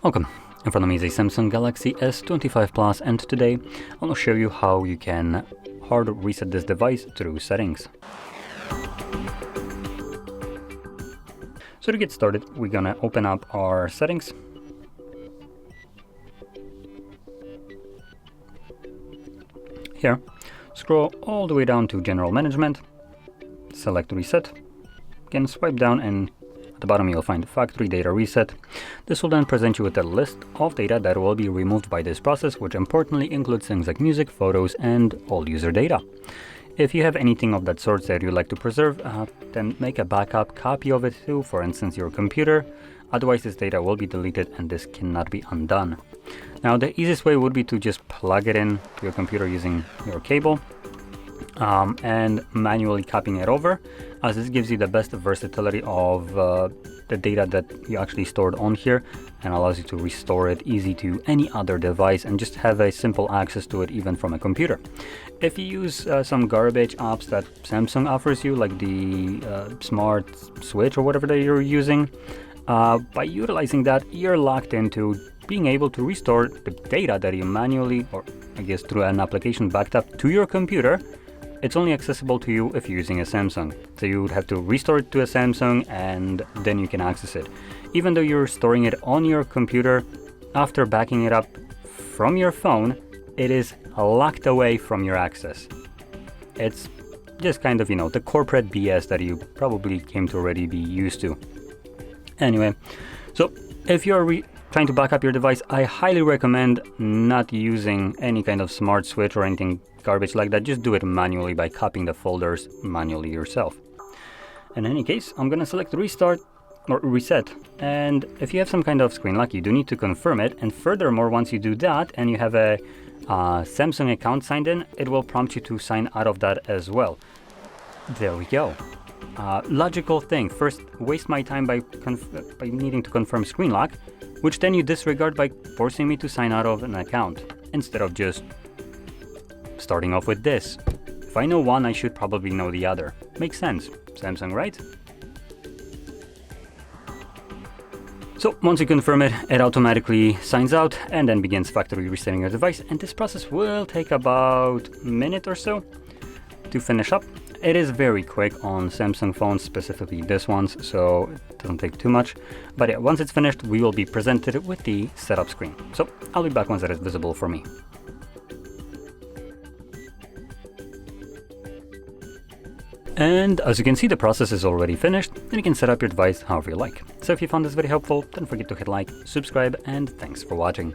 Welcome. In front of me is a Samsung Galaxy S25 Plus, and today I'm going to show you how you can hard reset this device through settings. So to get started, we're going to open up our settings. Here, scroll all the way down to General Management, select Reset, again swipe down, and at the bottom you'll find Factory Data Reset. This will then present you with a list of data that will be removed by this process, which importantly includes things like music, photos, and all user data. If you have anything of that sort that you'd like to preserve, then make a backup copy of it to, for instance, your computer. Otherwise, this data will be deleted and this cannot be undone. Now, the easiest way would be to just plug it in to your computer using your cable and manually copying it over, as this gives you the best versatility of the data that you actually stored on here and allows you to restore it easy to any other device and just have a simple access to it even from a computer. If you use some garbage apps that Samsung offers you, like the smart switch or whatever that you're using, by utilizing that, you're locked into being able to restore the data that you manually, or I guess through an application backed up to your computer. It's only accessible to you if you're using a Samsung. So you would have to restore it to a Samsung and then you can access it. Even though you're storing it on your computer, after backing it up from your phone, it is locked away from your access. It's just kind of, the corporate BS that you probably came to already be used to. Anyway, so if you're trying to back up your device, I highly recommend not using any kind of smart switch or anything garbage like that. Just do it manually by copying the folders manually yourself. In any case, I'm gonna select restart or reset, and if you have some kind of screen lock, you do need to confirm it. And furthermore, once you do that and you have a Samsung account signed in, it will prompt you to sign out of that as well. There we go. Logical thing. First, waste my time by needing to confirm screen lock, which then you disregard by forcing me to sign out of an account, instead of just starting off with this. If I know one, I should probably know the other. Makes sense. Samsung, right? So once you confirm it, it automatically signs out and then begins factory resetting your device, and this process will take about a minute or so to finish up. It is very quick on Samsung phones, specifically this one's, so it doesn't take too much. But yeah, once it's finished, we will be presented with the setup screen. So I'll be back once that is visible for me. And as you can see, the process is already finished, and you can set up your device however you like. So if you found this video helpful, don't forget to hit like, subscribe, and thanks for watching.